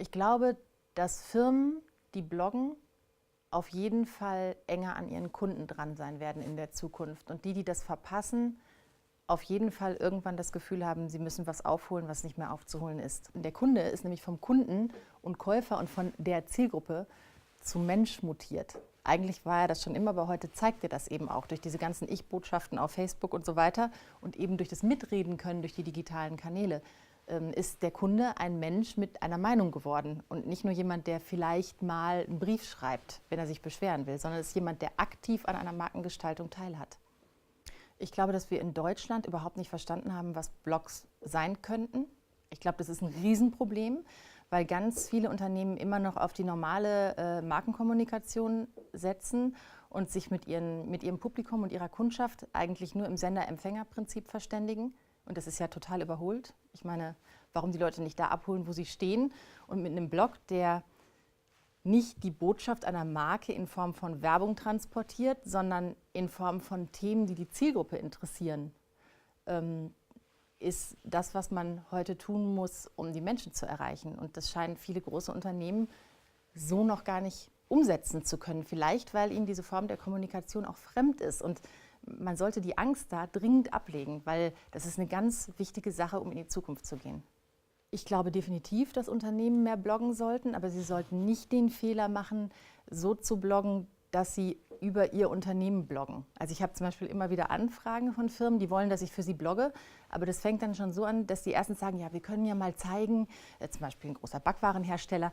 Ich glaube, dass Firmen, die bloggen, auf jeden Fall enger an ihren Kunden dran sein werden in der Zukunft. Und die das verpassen, auf jeden Fall irgendwann das Gefühl haben, sie müssen was aufholen, was nicht mehr aufzuholen ist. Und der Kunde ist nämlich vom Kunden und Käufer und von der Zielgruppe zu Mensch mutiert. Eigentlich war er das schon immer, aber heute zeigt er das eben auch durch diese ganzen Ich-Botschaften auf Facebook und so weiter und eben durch das Mitreden können durch die digitalen Kanäle ist der Kunde ein Mensch mit einer Meinung geworden und nicht nur jemand, der vielleicht mal einen Brief schreibt, wenn er sich beschweren will, sondern es ist jemand, der aktiv an einer Markengestaltung teilhat. Ich glaube, dass wir in Deutschland überhaupt nicht verstanden haben, was Blogs sein könnten. Ich glaube, das ist ein Riesenproblem, weil ganz viele Unternehmen immer noch auf die normale Markenkommunikation setzen und sich mit ihrem Publikum und ihrer Kundschaft eigentlich nur im Sender-Empfänger-Prinzip verständigen. Und das ist ja total überholt. Ich meine, warum die Leute nicht da abholen, wo sie stehen? Und mit einem Blog, der nicht die Botschaft einer Marke in Form von Werbung transportiert, sondern in Form von Themen, die die Zielgruppe interessieren, ist das, was man heute tun muss, um die Menschen zu erreichen. Und das scheinen viele große Unternehmen so noch gar nicht umsetzen zu können. Vielleicht, weil ihnen diese Form der Kommunikation auch fremd ist. Und man sollte die Angst da dringend ablegen, weil das ist eine ganz wichtige Sache, um in die Zukunft zu gehen. Ich glaube definitiv, dass Unternehmen mehr bloggen sollten, aber sie sollten nicht den Fehler machen, so zu bloggen, dass sie über ihr Unternehmen bloggen. Also ich habe zum Beispiel immer wieder Anfragen von Firmen, die wollen, dass ich für sie blogge, aber das fängt dann schon so an, dass die erstens sagen, ja, wir können ja mal zeigen, zum Beispiel ein großer Backwarenhersteller,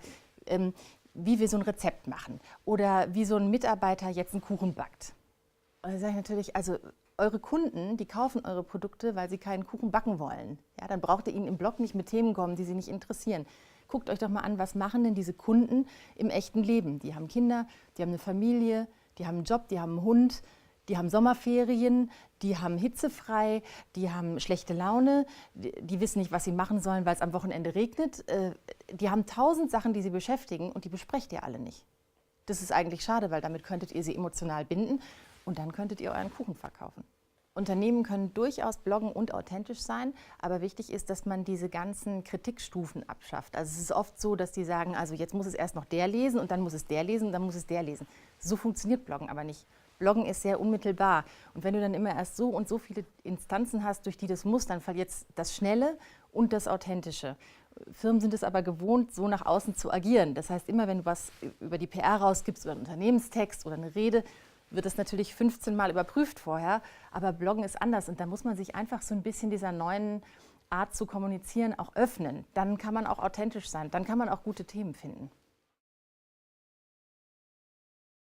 wie wir so ein Rezept machen oder wie so ein Mitarbeiter jetzt einen Kuchen backt. Und da sage ich natürlich, also eure Kunden, die kaufen eure Produkte, weil sie keinen Kuchen backen wollen. Ja, dann braucht ihr ihnen im Blog nicht mit Themen kommen, die sie nicht interessieren. Guckt euch doch mal an, was machen denn diese Kunden im echten Leben? Die haben Kinder, die haben eine Familie, die haben einen Job, die haben einen Hund, die haben Sommerferien, die haben hitzefrei, die haben schlechte Laune, die wissen nicht, was sie machen sollen, weil es am Wochenende regnet. Die haben 1000 Sachen, die sie beschäftigen und die besprecht ihr alle nicht. Das ist eigentlich schade, weil damit könntet ihr sie emotional binden und dann könntet ihr euren Kuchen verkaufen. Unternehmen können durchaus bloggen und authentisch sein, aber wichtig ist, dass man diese ganzen Kritikstufen abschafft. Also es ist oft so, dass die sagen, also jetzt muss es erst noch der lesen und dann muss es der lesen und dann muss es der lesen. So funktioniert Bloggen aber nicht. Bloggen ist sehr unmittelbar und wenn du dann immer erst so und so viele Instanzen hast, durch die das muss, dann verliert das Schnelle und das Authentische. Firmen sind es aber gewohnt, so nach außen zu agieren. Das heißt, immer wenn du was über die PR rausgibst oder einen Unternehmenstext oder eine Rede, wird das natürlich 15 Mal überprüft vorher, aber Bloggen ist anders und da muss man sich einfach so ein bisschen dieser neuen Art zu kommunizieren auch öffnen. Dann kann man auch authentisch sein, dann kann man auch gute Themen finden.